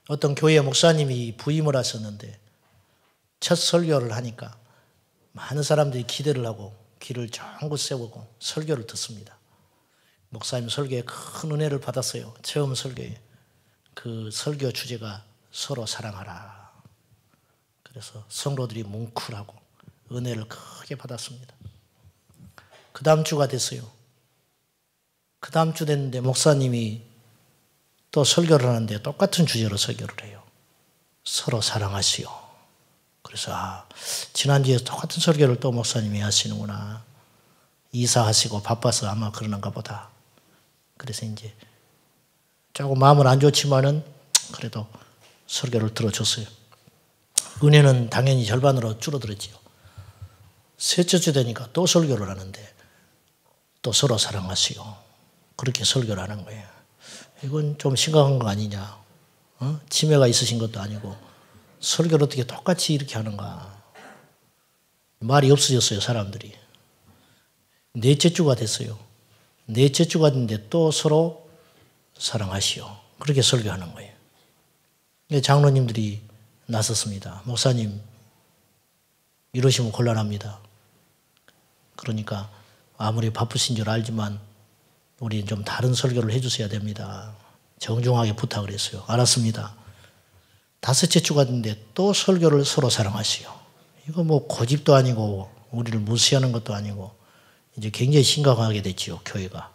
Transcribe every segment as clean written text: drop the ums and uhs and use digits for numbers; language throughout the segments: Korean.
어떤 교회 목사님이 부임을 하셨는데 첫 설교를 하니까 많은 사람들이 기대를 하고 귀를 쫑긋 세우고 설교를 듣습니다. 목사님 설교에 큰 은혜를 받았어요. 처음 설교에. 그 설교 주제가 서로 사랑하라. 그래서 성도들이 뭉클하고 은혜를 크게 받았습니다. 그 다음 주가 됐어요. 그 다음 주 됐는데 목사님이 또 설교를 하는데 똑같은 주제로 설교를 해요. 서로 사랑하시오. 그래서 지난주에 똑같은 설교를 또 목사님이 하시는구나. 이사하시고 바빠서 아마 그러는가 보다. 그래서 이제 조금 마음은 안 좋지만은 그래도 설교를 들어줬어요. 은혜는 당연히 절반으로 줄어들었지요. 셋째 주 되니까 또 설교를 하는데 또 서로 사랑하시오. 그렇게 설교를 하는 거예요. 이건 좀 심각한 거 아니냐. 치매가 있으신 것도 아니고 설교를 어떻게 똑같이 이렇게 하는가. 말이 없어졌어요, 사람들이. 넷째 주가 됐어요. 넷째 주가 됐는데 또 서로 사랑하시오. 그렇게 설교하는 거예요. 장로님들이 나섰습니다. 목사님, 이러시면 곤란합니다. 그러니까 아무리 바쁘신 줄 알지만 우리 좀 다른 설교를 해주셔야 됩니다. 정중하게 부탁을 했어요. 알았습니다. 다섯째 주가 됐는데 또 설교를 서로 사랑하시오. 이거 뭐 고집도 아니고 우리를 무시하는 것도 아니고 이제 굉장히 심각하게 됐지요, 교회가.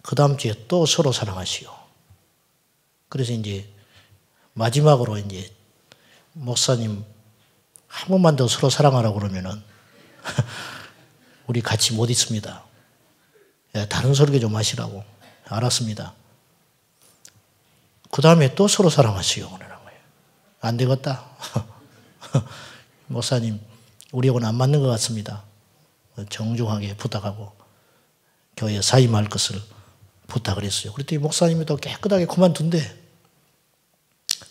그 다음 주에 또 서로 사랑하시오. 그래서 이제 마지막으로 이제 목사님 한 번만 더 서로 사랑하라고 그러면은 우리 같이 못 있습니다. 다른 설교 좀 하시라고. 알았습니다. 그 다음에 또 서로 사랑하시오. 그러는 거예요. 안 되겠다. 목사님, 우리하고는 안 맞는 것 같습니다. 정중하게 부탁하고 교회에 사임할 것을 부탁을 했어요. 그랬더니 목사님이 또 깨끗하게 그만둔대.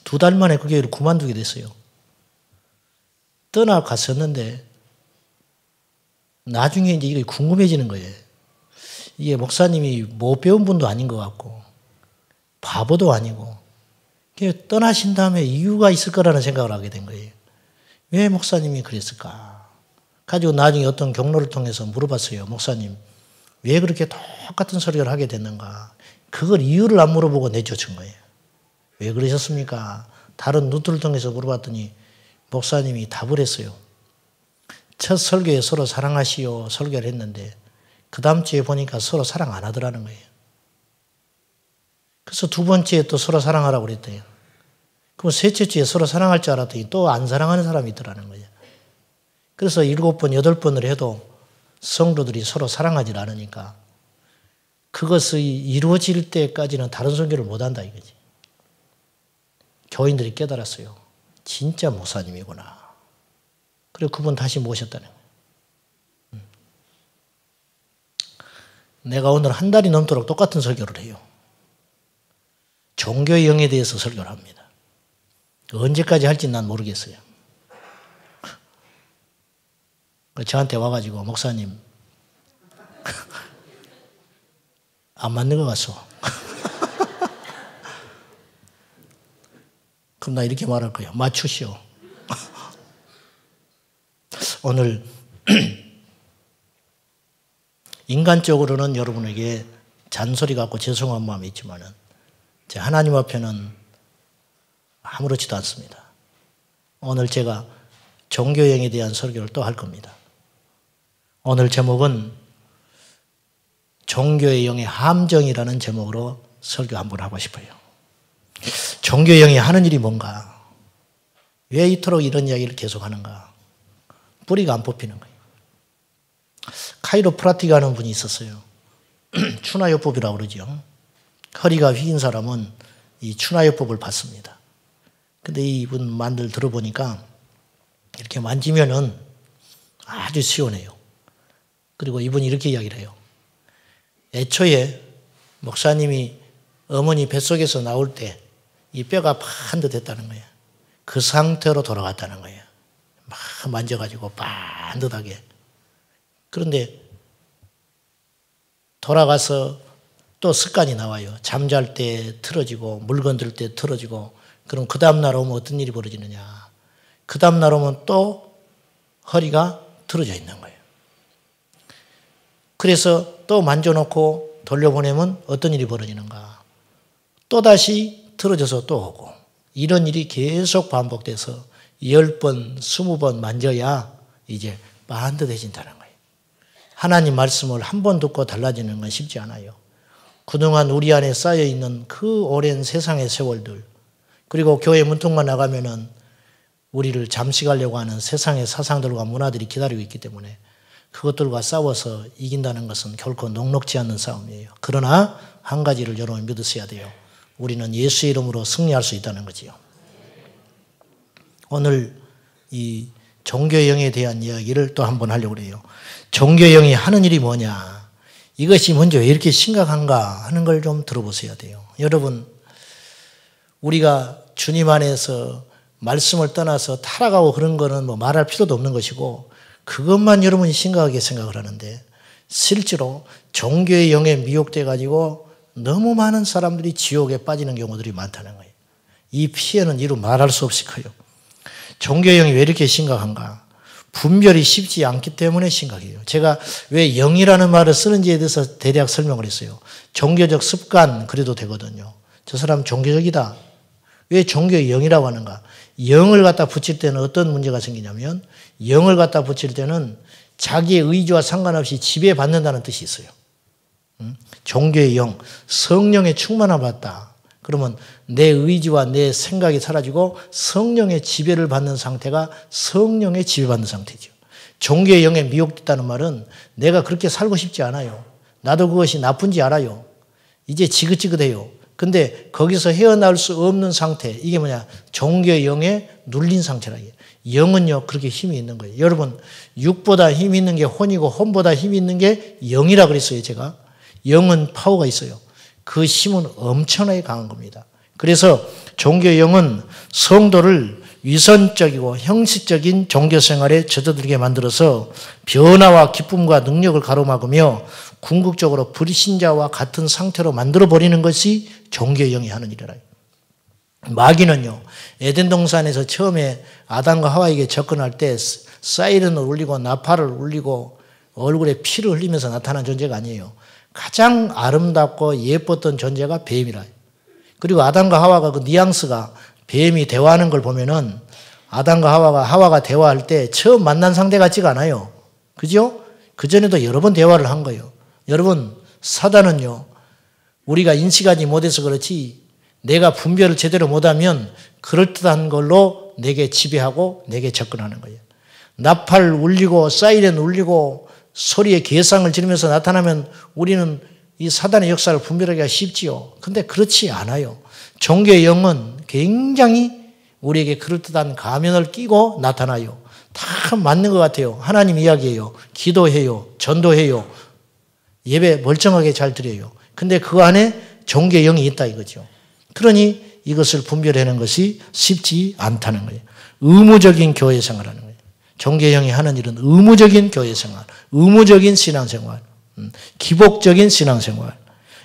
2달 만에 그 교회를 그만두게 됐어요. 떠나갔었는데 나중에 이제 이게 궁금해지는 거예요. 이게 목사님이 못 배운 분도 아닌 것 같고 바보도 아니고 떠나신 다음에 이유가 있을 거라는 생각을 하게 된 거예요. 왜 목사님이 그랬을까? 가지고 나중에 어떤 경로를 통해서 물어봤어요. 목사님, 왜 그렇게 똑같은 설교를 하게 됐는가? 그걸 이유를 안 물어보고 내쫓은 거예요. 왜 그러셨습니까? 다른 루트를 통해서 물어봤더니 목사님이 답을 했어요. 첫 설교에 서로 사랑하시오 설교를 했는데 그 다음 주에 보니까 서로 사랑 안 하더라는 거예요. 그래서 두 번째에 또 서로 사랑하라고 그랬대요. 그럼 셋째 주에 서로 사랑할 줄 알았더니 또 안 사랑하는 사람이 있더라는 거예요. 그래서 7번, 8번을 해도 성도들이 서로 사랑하지 않으니까 그것이 이루어질 때까지는 다른 설교를 못한다 이거지. 교인들이 깨달았어요. 진짜 목사님이구나. 그리고 그분 다시 모셨다는 거예요. 내가 오늘 한 달이 넘도록 똑같은 설교를 해요. 종교의 영에 대해서 설교를 합니다. 언제까지 할지는 난 모르겠어요. 저한테 와가지고 목사님 안 맞는 것 같소. 그럼 나 이렇게 말할 거예요. 맞추시오. 오늘 인간적으로는 여러분에게 잔소리 같고 죄송한 마음이 있지만은 하나님 앞에는 아무렇지도 않습니다. 오늘 제가 종교형에 대한 설교를 또 할 겁니다. 오늘 제목은 종교의 영의 함정이라는 제목으로 설교 한번 하고 싶어요. 종교의 영이 하는 일이 뭔가? 왜 이토록 이런 이야기를 계속하는가? 뿌리가 안 뽑히는 거예요. 카이로프라틱 하는 분이 있었어요. 추나요법이라고 그러죠. 허리가 휘인 사람은 이 추나요법을 받습니다. 근데 이분 말을 들어보니까 이렇게 만지면은 아주 시원해요. 그리고 이분이 이렇게 이야기를 해요. 애초에 목사님이 어머니 뱃속에서 나올 때 이 뼈가 반듯했다는 거예요. 그 상태로 돌아갔다는 거예요. 막 만져가지고 반듯하게. 그런데 돌아가서 또 습관이 나와요. 잠잘 때 틀어지고 물건 들 때 틀어지고 그럼 그 다음날 오면 어떤 일이 벌어지느냐. 그 다음날 오면 또 허리가 틀어져 있는 거예요. 그래서 또 만져놓고 돌려보내면 어떤 일이 벌어지는가. 또다시 틀어져서 또 오고 이런 일이 계속 반복돼서 10번, 20번 만져야 이제 반듯해진다는 거예요. 하나님 말씀을 한 번 듣고 달라지는 건 쉽지 않아요. 그동안 우리 안에 쌓여있는 그 오랜 세상의 세월들 그리고 교회 문턱만 나가면은 우리를 잠식하려고 하는 세상의 사상들과 문화들이 기다리고 있기 때문에 그것들과 싸워서 이긴다는 것은 결코 녹록지 않는 싸움이에요. 그러나 한 가지를 여러분 믿으셔야 돼요. 우리는 예수의 이름으로 승리할 수 있다는 거지요. 오늘 이 종교의 영에 대한 이야기를 또 한번 하려고 해요. 종교의 영이 하는 일이 뭐냐. 이것이 먼저 왜 이렇게 심각한가 하는 걸 좀 들어보셔야 돼요. 여러분, 우리가 주님 안에서 말씀을 떠나서 타락하고 그런 거는 뭐 말할 필요도 없는 것이고 그것만 여러분이 심각하게 생각을 하는데 실제로 종교의 영에 미혹돼 가지고 너무 많은 사람들이 지옥에 빠지는 경우들이 많다는 거예요. 이 피해는 이루 말할 수 없이 커요. 종교의 영이 왜 이렇게 심각한가? 분별이 쉽지 않기 때문에 심각해요. 제가 왜 영이라는 말을 쓰는지에 대해서 대략 설명을 했어요. 종교적 습관 그래도 되거든요. 저 사람 종교적이다. 왜 종교의 영이라고 하는가? 영을 갖다 붙일 때는 어떤 문제가 생기냐면 영을 갖다 붙일 때는 자기의 의지와 상관없이 지배받는다는 뜻이 있어요. 종교의 영, 성령의 충만함을 받다. 그러면 내 의지와 내 생각이 사라지고 성령의 지배를 받는 상태가 성령의 지배받는 상태죠. 종교의 영에 미혹됐다는 말은 내가 그렇게 살고 싶지 않아요. 나도 그것이 나쁜지 알아요. 이제 지긋지긋해요. 근데 거기서 헤어나올 수 없는 상태, 이게 뭐냐? 종교의 영에 눌린 상태라. 영은요, 그렇게 힘이 있는 거예요. 여러분, 육보다 힘이 있는 게 혼이고 혼보다 힘이 있는 게 영이라 그랬어요, 제가. 영은 파워가 있어요. 그 힘은 엄청나게 강한 겁니다. 그래서 종교의 영은 성도를 위선적이고 형식적인 종교생활에 젖어들게 만들어서 변화와 기쁨과 능력을 가로막으며 궁극적으로 불신자와 같은 상태로 만들어버리는 것이 종교의 영이 하는 일이라. 마귀는요, 에덴 동산에서 처음에 아담과 하와에게 접근할 때 사이렌을 울리고 나팔을 울리고 얼굴에 피를 흘리면서 나타난 존재가 아니에요. 가장 아름답고 예뻤던 존재가 뱀이라. 그리고 아담과 하와가 그 뉘앙스가 뱀이 대화하는 걸 보면은 아담과 하와가 대화할 때 처음 만난 상대 같지가 않아요. 그죠? 그전에도 여러 번 대화를 한 거예요. 여러분, 사단은요, 우리가 인식하지 못해서 그렇지 내가 분별을 제대로 못하면 그럴듯한 걸로 내게 지배하고 내게 접근하는 거예요. 나팔 울리고 사이렌 울리고 소리에 개상을 지르면서 나타나면 우리는 이 사단의 역사를 분별하기가 쉽지요. 근데 그렇지 않아요. 종교의 영은 굉장히 우리에게 그럴듯한 가면을 끼고 나타나요. 다 맞는 것 같아요. 하나님 이야기해요. 기도해요. 전도해요. 예배 멀쩡하게 잘 드려요. 근데 그 안에 종교의 영이 있다 이거죠. 그러니 이것을 분별하는 것이 쉽지 않다는 거예요. 의무적인 교회 생활하는 거예요. 종교의 영이 하는 일은 의무적인 교회 생활, 의무적인 신앙생활, 기복적인 신앙생활,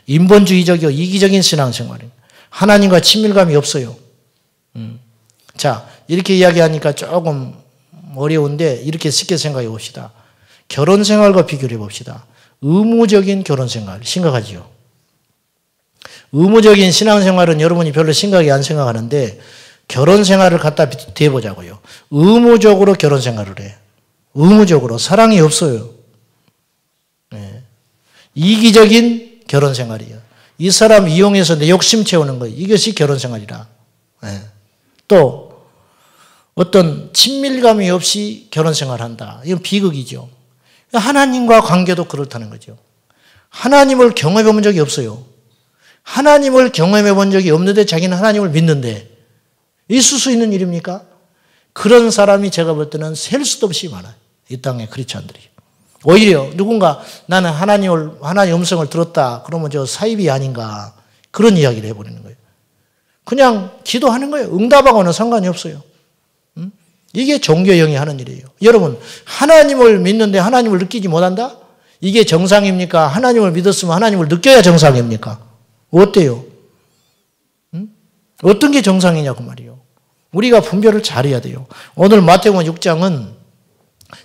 인본주의적이고 이기적인 신앙생활이에요. 하나님과 친밀감이 없어요. 자, 이렇게 이야기하니까 조금 어려운데 이렇게 쉽게 생각해 봅시다. 결혼 생활과 비교를 해 봅시다. 의무적인 결혼 생활, 심각하지요. 의무적인 신앙생활은 여러분이 별로 심각하게 안 생각하는데 결혼 생활을 갖다 대보자고요. 의무적으로 결혼 생활을 해. 의무적으로. 사랑이 없어요. 네. 이기적인 결혼 생활이에요. 이 사람 이용해서 내 욕심 채우는 거예요. 이것이 결혼 생활이라. 네. 또 어떤 친밀감이 없이 결혼 생활한다. 이건 비극이죠. 하나님과 관계도 그렇다는 거죠. 하나님을 경험해 본 적이 없어요. 하나님을 경험해 본 적이 없는데 자기는 하나님을 믿는데 있을 수 있는 일입니까? 그런 사람이 제가 볼 때는 셀 수도 없이 많아요. 이 땅에 크리스찬들이. 오히려 누군가 나는 하나님 음성을 들었다. 그러면 저 사입이 아닌가. 그런 이야기를 해버리는 거예요. 그냥 기도하는 거예요. 응답하고는 상관이 없어요. 이게 종교의 영이 하는 일이에요. 여러분, 하나님을 믿는데 하나님을 느끼지 못한다? 이게 정상입니까? 하나님을 믿었으면 하나님을 느껴야 정상입니까? 어때요? 응? 어떤 게 정상이냐고 말이요. 우리가 분별을 잘해야 돼요. 오늘 마태복음 6장은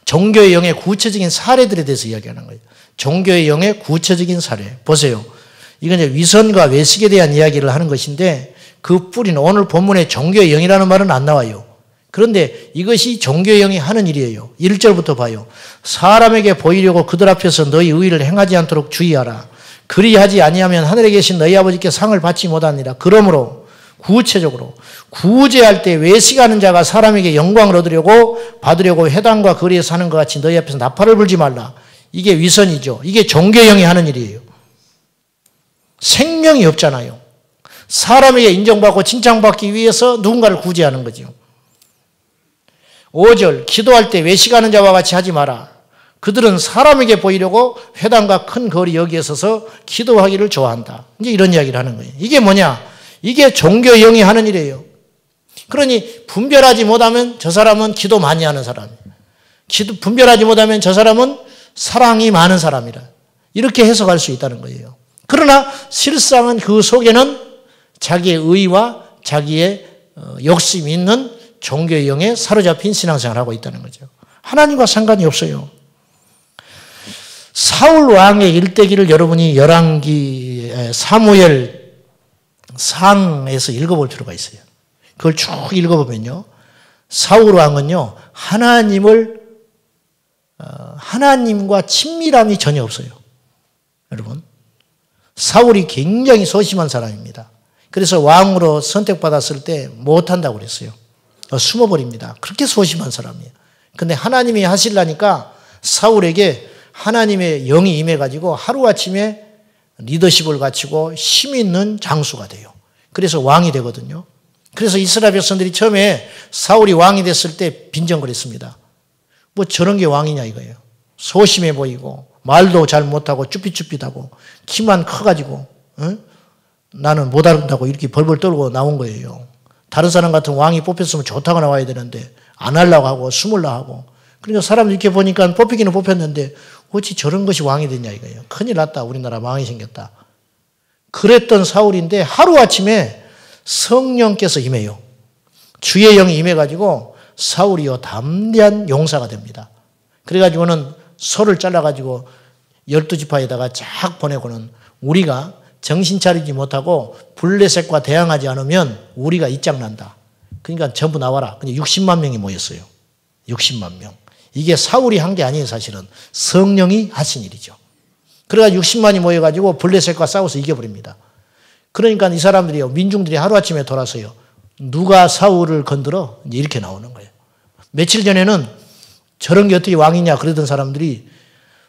종교의 영의 구체적인 사례들에 대해서 이야기하는 거예요. 종교의 영의 구체적인 사례. 보세요. 이건 이제 위선과 외식에 대한 이야기를 하는 것인데 그 뿌리는 오늘 본문에 종교의 영이라는 말은 안 나와요. 그런데 이것이 종교의 영이 하는 일이에요. 1절부터 봐요. 사람에게 보이려고 그들 앞에서 너희 의의를 행하지 않도록 주의하라. 그리하지 아니하면 하늘에 계신 너희 아버지께 상을 받지 못하니라. 그러므로 구체적으로 구제할 때 외식하는 자가 사람에게 영광을 받으려고 회당과 거리에 사는 것 같이 너희 앞에서 나팔을 불지 말라. 이게 위선이죠. 이게 종교의 영이 하는 일이에요. 생명이 없잖아요. 사람에게 인정받고 칭찬받기 위해서 누군가를 구제하는 거죠. 5절 기도할 때 외식하는 자와 같이 하지 마라. 그들은 사람에게 보이려고 회당과 큰 거리 여기에 서서 기도하기를 좋아한다. 이제 이런 이야기를 하는 거예요. 이게 뭐냐? 이게 종교의 영이 하는 일이에요. 그러니 분별하지 못하면 저 사람은 기도 많이 하는 사람이에요. 분별하지 못하면 저 사람은 사랑이 많은 사람이라. 이렇게 해석할 수 있다는 거예요. 그러나 실상은 그 속에는 자기의 의와 자기의 욕심이 있는 종교의 영에 사로잡힌 신앙생활을 하고 있다는 거죠. 하나님과 상관이 없어요. 사울 왕의 일대기를 여러분이 사무엘 상에서 읽어볼 필요가 있어요. 그걸 쭉 읽어보면요. 사울 왕은요, 하나님과 친밀함이 전혀 없어요. 여러분. 사울이 굉장히 소심한 사람입니다. 그래서 왕으로 선택받았을 때 못한다고 그랬어요. 숨어버립니다. 그렇게 소심한 사람이에요. 근데 하나님이 하시려니까 사울에게 하나님의 영이 임해가지고 하루아침에 리더십을 갖추고 힘 있는 장수가 돼요. 그래서 왕이 되거든요. 그래서 이스라엘 백성들이 처음에 사울이 왕이 됐을 때 빈정거렸습니다. 뭐 저런 게 왕이냐 이거예요. 소심해 보이고 말도 잘 못하고 쭈삣쭈삣하고 키만 커가지고 나는 못한다고 이렇게 벌벌 떨고 나온 거예요. 다른 사람 같은 왕이 뽑혔으면 좋다고 나와야 되는데 안 하려고 하고 숨으려고 하고 그러니까 사람들 이렇게 보니까 뽑히기는 뽑혔는데 어찌 저런 것이 왕이 됐냐 이거예요. 큰일 났다. 우리나라 왕이 생겼다. 그랬던 사울인데 하루아침에 성령께서 임해요. 주의 영이 임해가지고 사울이요 담대한 용사가 됩니다. 그래가지고는 소를 잘라가지고 12지파에다가 쫙 보내고는 우리가 정신 차리지 못하고 블레셋과 대항하지 않으면 우리가 이짝난다. 그러니까 전부 나와라. 근데 60만 명이 모였어요. 60만 명. 이게 사울이 한 게 아니에요, 사실은. 성령이 하신 일이죠. 그래가지고 60만이 모여가지고 블레셋과 싸워서 이겨버립니다. 그러니까 이 사람들이요, 민중들이 하루아침에 돌아서요. 누가 사울을 건드려? 이제 이렇게 나오는 거예요. 며칠 전에는 저런 게 어떻게 왕이냐 그러던 사람들이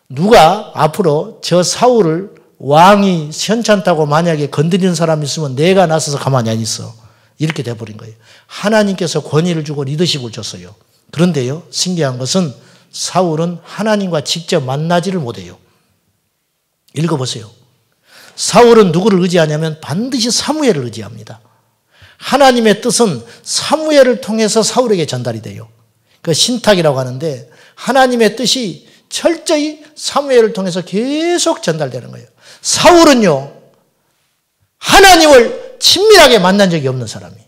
누가 앞으로 저 사울을 왕이 현찮다고 만약에 건드리는 사람이 있으면 내가 나서서 가만히 안 있어. 이렇게 돼버린 거예요. 하나님께서 권위를 주고 리더십을 줬어요. 그런데요, 신기한 것은 사울은 하나님과 직접 만나지를 못해요. 읽어보세요. 사울은 누구를 의지하냐면 반드시 사무엘을 의지합니다. 하나님의 뜻은 사무엘을 통해서 사울에게 전달이 돼요. 그 신탁이라고 하는데 하나님의 뜻이 철저히 사무엘을 통해서 계속 전달되는 거예요. 사울은요, 하나님을 친밀하게 만난 적이 없는 사람이에요.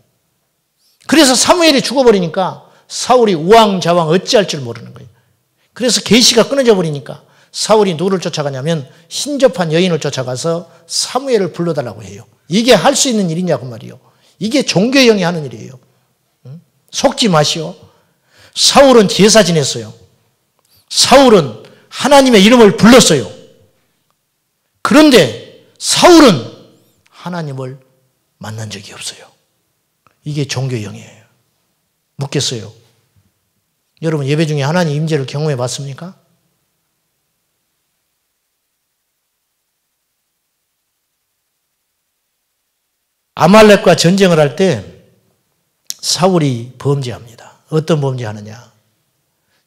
그래서 사무엘이 죽어버리니까 사울이 우왕좌왕 어찌할 줄 모르는 거예요. 그래서 계시가 끊어져 버리니까 사울이 누구를 쫓아가냐면 신접한 여인을 쫓아가서 사무엘을 불러달라고 해요. 이게 할 수 있는 일이냐고 말이요. 이게 종교의 영이 하는 일이에요. 속지 마시오. 사울은 제사 지냈어요. 사울은 하나님의 이름을 불렀어요. 그런데 사울은 하나님을 만난 적이 없어요. 이게 종교의 영이에요. 묻겠어요. 여러분 예배 중에 하나님 임재를 경험해 봤습니까? 아말렉과 전쟁을 할 때 사울이 범죄합니다. 어떤 범죄하느냐?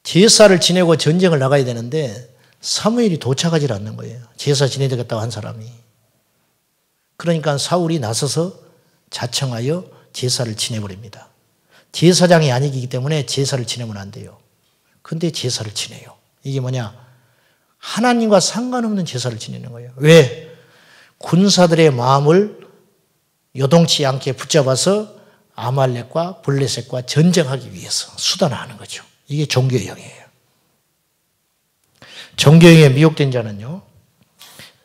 제사를 지내고 전쟁을 나가야 되는데 사무엘이 도착하지 않는 거예요. 제사 지내야 되겠다고 한 사람이. 그러니까 사울이 나서서 자청하여 제사를 지내버립니다. 제사장이 아니기 때문에 제사를 지내면 안 돼요. 근데 제사를 지내요. 이게 뭐냐? 하나님과 상관없는 제사를 지내는 거예요. 왜? 군사들의 마음을 요동치 않게 붙잡아서 아말렉과 블레셋과 전쟁하기 위해서 수단화하는 거죠. 이게 종교의 영이에요. 종교의 영에 미혹된 자는요,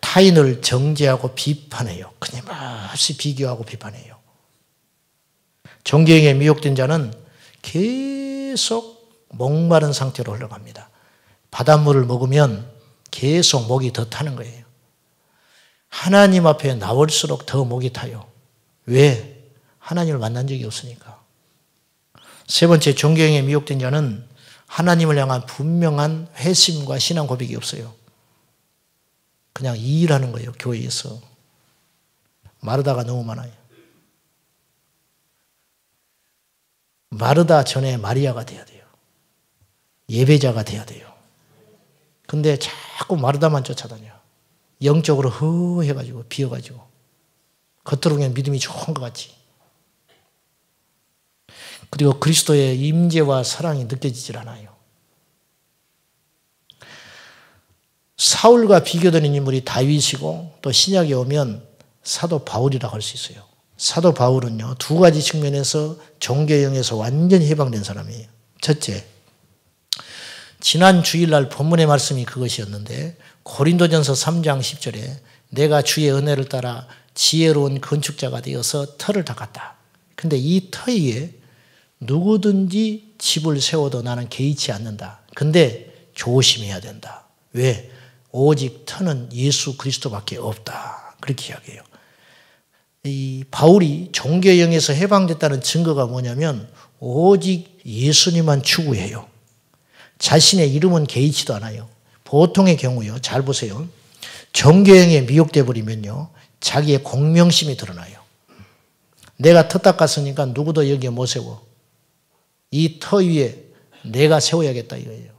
타인을 정죄하고 비판해요. 끊임없이 비교하고 비판해요. 종교의 영에 미혹된 자는 계속 목마른 상태로 흘러갑니다. 바닷물을 먹으면 계속 목이 더 타는 거예요. 하나님 앞에 나올수록 더 목이 타요. 왜? 하나님을 만난 적이 없으니까. 세 번째, 종교의 영에 미혹된 자는 하나님을 향한 분명한 회심과 신앙 고백이 없어요. 그냥 일하는 거예요, 교회에서. 마르다가 너무 많아요. 마르다 전에 마리아가 돼야 돼요. 예배자가 돼야 돼요. 근데 자꾸 마르다만 쫓아다녀. 영적으로 허해가지고 비어가지고 겉으로 그냥 믿음이 좋은 것 같지. 그리고 그리스도의 임재와 사랑이 느껴지질 않아요. 사울과 비교되는 인물이 다윗이고 또 신약에 오면 사도 바울이라고 할 수 있어요. 사도 바울은요, 두 가지 측면에서 종교의 영에서 완전히 해방된 사람이에요. 첫째, 지난 주일날 본문의 말씀이 그것이었는데 고린도전서 3장 10절에 내가 주의 은혜를 따라 지혜로운 건축자가 되어서 터를 닦았다. 근데 이 터 위에 누구든지 집을 세워도 나는 개의치 않는다. 근데 조심해야 된다. 왜? 오직 터는 예수 그리스도밖에 없다. 그렇게 이야기해요. 이 바울이 종교의 영에서 해방됐다는 증거가 뭐냐면 오직 예수님만 추구해요. 자신의 이름은 개의치도 않아요. 보통의 경우요, 잘 보세요. 종교의 영에 미혹돼 버리면요, 자기의 공명심이 드러나요. 내가 터 닦았으니까 누구도 여기에 못 세워. 이 터 위에 내가 세워야겠다 이거예요.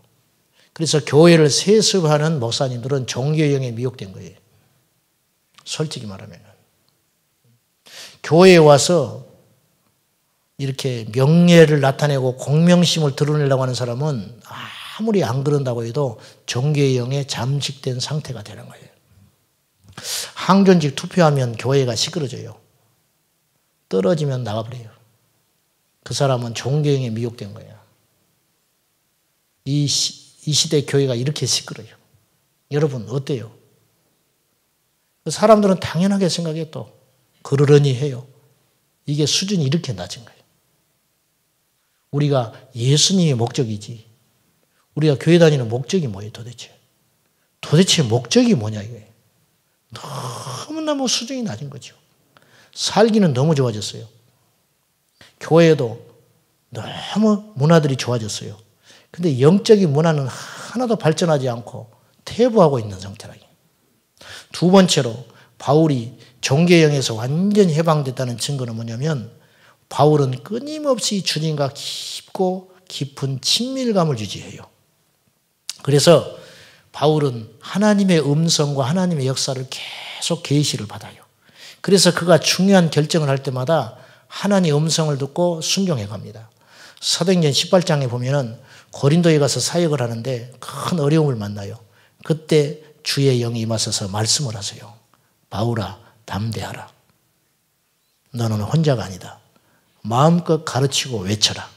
그래서 교회를 세습하는 목사님들은 종교의 영에 미혹된 거예요. 솔직히 말하면. 교회에 와서 이렇게 명예를 나타내고 공명심을 드러내려고 하는 사람은 아무리 안 그런다고 해도 종교의 영에 잠식된 상태가 되는 거예요. 항존직 투표하면 교회가 시끄러져요. 떨어지면 나가버려요. 그 사람은 종교의 영에 미혹된 거예요. 이 시대 교회가 이렇게 시끄러워요. 여러분 어때요? 사람들은 당연하게 생각해 또 그러려니 해요. 이게 수준이 이렇게 낮은 거예요. 우리가 예수님이 목적이지. 우리가 교회 다니는 목적이 뭐예요 도대체? 도대체 목적이 뭐냐 이거예요. 너무너무 수준이 낮은 거죠. 살기는 너무 좋아졌어요. 교회에도 너무 문화들이 좋아졌어요. 근데 영적인 문화는 하나도 발전하지 않고 퇴보하고 있는 상태라. 두 번째로 바울이 종교의 영에서 완전히 해방됐다는 증거는 뭐냐면 바울은 끊임없이 주님과 깊고 깊은 친밀감을 유지해요. 그래서 바울은 하나님의 음성과 하나님의 역사를 계속 계시를 받아요. 그래서 그가 중요한 결정을 할 때마다 하나님의 음성을 듣고 순종해 갑니다. 사도행전 18장에 보면은 고린도에 가서 사역을 하는데 큰 어려움을 만나요. 그때 주의 영이 임하셔서 말씀을 하세요. 바울아 담대하라. 너는 혼자가 아니다. 마음껏 가르치고 외쳐라.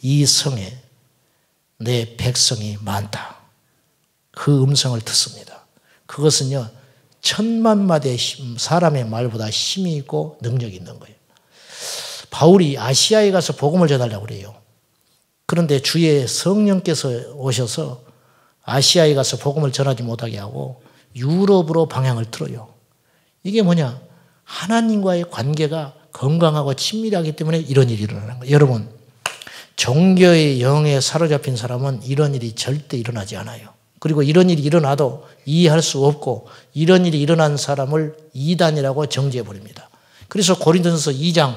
이 성에 내 백성이 많다. 그 음성을 듣습니다. 그것은요 10,000마디의 사람의 말보다 힘이 있고 능력이 있는 거예요. 바울이 아시아에 가서 복음을 전하려고 그래요. 그런데 주의 성령께서 오셔서 아시아에 가서 복음을 전하지 못하게 하고 유럽으로 방향을 틀어요. 이게 뭐냐? 하나님과의 관계가 건강하고 친밀하기 때문에 이런 일이 일어나는 거예요. 여러분, 종교의 영에 사로잡힌 사람은 이런 일이 절대 일어나지 않아요. 그리고 이런 일이 일어나도 이해할 수 없고 이런 일이 일어난 사람을 이단이라고 정죄해버립니다. 그래서 고린도전서 2장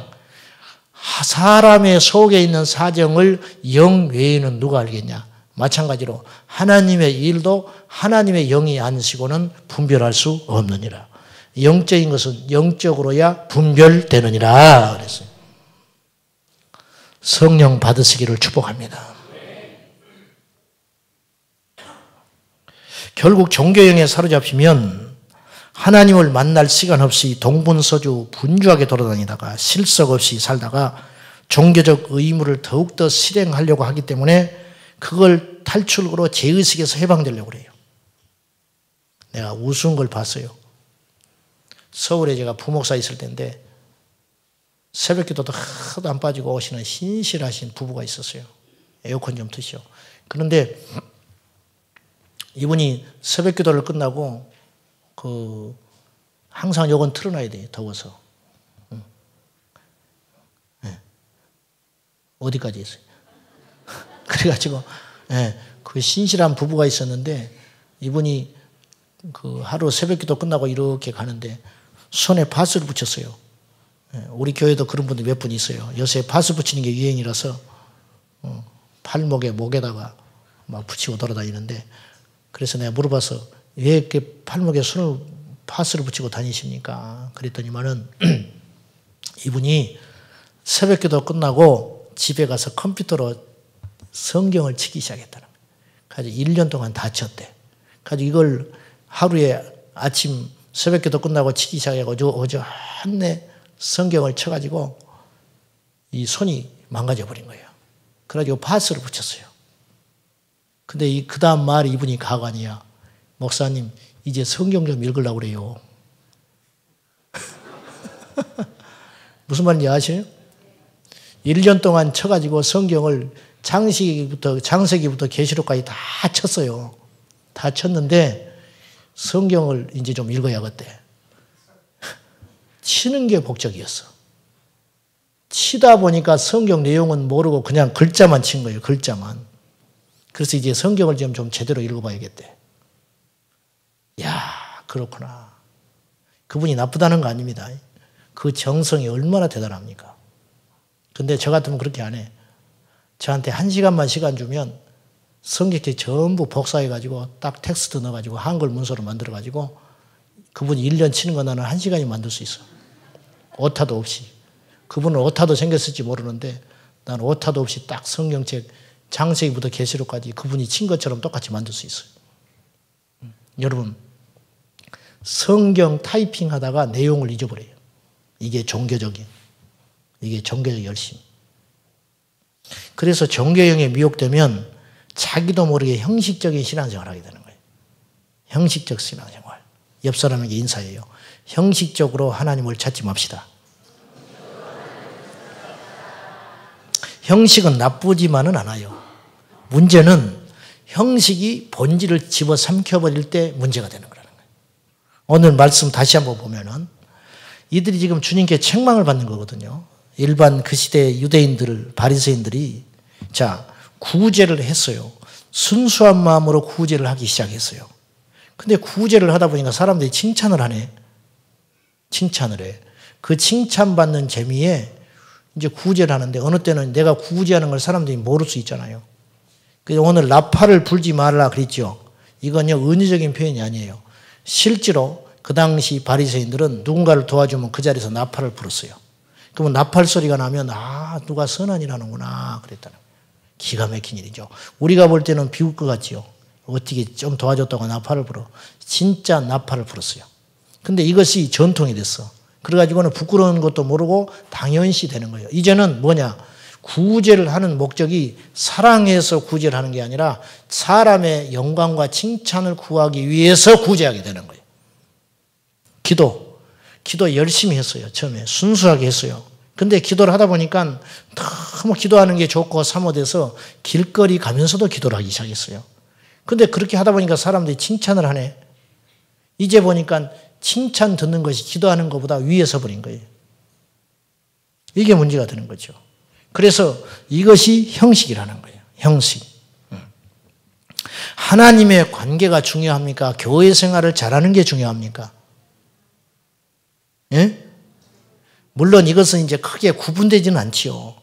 사람의 속에 있는 사정을 영 외에는 누가 알겠냐? 마찬가지로 하나님의 일도 하나님의 영이 아니시고는 분별할 수 없느니라. 영적인 것은 영적으로야 분별되느니라 그랬어요. 성령 받으시기를 축복합니다. 결국 종교형에 사로잡히면 하나님을 만날 시간 없이 동분서주 분주하게 돌아다니다가 실속 없이 살다가 종교적 의무를 더욱더 실행하려고 하기 때문에 그걸 탈출으로 죄의식에서 해방되려고 그래요. 내가 우스운 걸 봤어요. 서울에 제가 부목사 있을 때인데 새벽기도도 하도 안 빠지고 오시는 신실하신 부부가 있었어요. 에어컨 좀 트시오. 그런데 이분이 새벽기도를 끝나고 항상 요건 틀어놔야 돼요. 더워서. 네. 어디까지 했어요? 그래가지고 그 신실한 부부가 있었는데 이분이 하루 새벽기도 끝나고 이렇게 가는데 손에 밧을 붙였어요. 우리 교회도 그런 분들 몇 분 있어요. 요새 밧을 붙이는 게 유행이라서 팔목에 목에다가 막 붙이고 돌아다니는데 그래서 내가 물어봐서 왜 이렇게 팔목에 밧을 붙이고 다니십니까? 그랬더니만은 이분이 새벽기도 끝나고 집에 가서 컴퓨터로 성경을 치기 시작했다는 거예요. 그래서 1년 동안 다 쳤대. 그래서 이걸 하루에 아침 새벽기도 끝나고 치기 시작해가지고 어저한내 성경을 쳐가지고 이 손이 망가져 버린 거예요. 그래가지고 밧을 붙였어요. 근데 그 다음 말이 이분이 가관이야. 목사님, 이제 성경 좀 읽으려고 그래요. 무슨 말인지 아세요? 1년 동안 쳐가지고 성경을 창세기부터 계시록까지 다 쳤어요. 다 쳤는데 성경을 이제 좀 읽어야겠대. 치는 게 목적이었어. 치다 보니까 성경 내용은 모르고 그냥 글자만 친 거예요. 글자만. 그래서 이제 성경을 좀 제대로 읽어봐야겠대. 야, 그렇구나. 그분이 나쁘다는 거 아닙니다. 그 정성이 얼마나 대단합니까? 근데 저 같으면 그렇게 안 해. 저한테 1시간만 시간 주면 성경책 전부 복사해가지고 딱 텍스트 넣어가지고 한글 문서로 만들어가지고 그분이 1년 치는 거 나는 1시간이 만들 수 있어. 오타도 없이. 그분은 오타도 생겼을지 모르는데 나는 오타도 없이 딱 성경책 창세기부터 계시록까지 그분이 친 것처럼 똑같이 만들 수 있어요. 여러분, 성경 타이핑 하다가 내용을 잊어버려요. 이게 종교적 열심. 그래서 종교형에 미혹되면 자기도 모르게 형식적인 신앙생활을 하게 되는 거예요. 형식적 신앙생활. 옆 사람에게 인사해요. 형식적으로 하나님을 찾지 맙시다. 형식은 나쁘지만은 않아요. 문제는 형식이 본질을 집어삼켜버릴 때 문제가 되는 거라는 거예요. 오늘 말씀 다시 한번 보면은 이들이 지금 주님께 책망을 받는 거거든요. 일반 그 시대 유대인들, 바리새인들이 구제를 했어요. 순수한 마음으로 구제를 하기 시작했어요. 근데 구제를 하다 보니까 사람들이 칭찬을 하네. 칭찬을 해. 그 칭찬받는 재미에 이제 구제를 하는데 어느 때는 내가 구제하는 걸 사람들이 모를 수 있잖아요. 그래서 오늘 나팔을 불지 말라 그랬죠. 이건요, 은유적인 표현이 아니에요. 실제로 그 당시 바리새인들은 누군가를 도와주면 그 자리에서 나팔을 불었어요. 그러면 나팔 소리가 나면 누가 선한 일 하는구나 그랬다는 거예요. 기가 막힌 일이죠. 우리가 볼 때는 비울 것 같지요. 어떻게 좀 도와줬다고 나팔을 불어. 진짜 나팔을 불었어요. 근데 이것이 전통이 됐어. 그래가지고는 부끄러운 것도 모르고 당연시 되는 거예요. 이제는 뭐냐? 구제를 하는 목적이 사랑해서 구제를 하는 게 아니라 사람의 영광과 칭찬을 구하기 위해서 구제하게 되는 거예요. 기도 열심히 했어요. 처음에 순수하게 했어요. 근데 기도를 하다 보니까 너무 기도하는 게 좋고 사모돼서 길거리 가면서도 기도를 하기 시작했어요. 근데 그렇게 하다 보니까 사람들이 칭찬을 하네. 이제 보니까 칭찬 듣는 것이 기도하는 것보다 위에 서버린 거예요. 이게 문제가 되는 거죠. 그래서 이것이 형식이라는 거예요. 형식. 하나님의 관계가 중요합니까? 교회 생활을 잘하는 게 중요합니까? 예? 물론 이것은 이제 크게 구분되지는 않지요.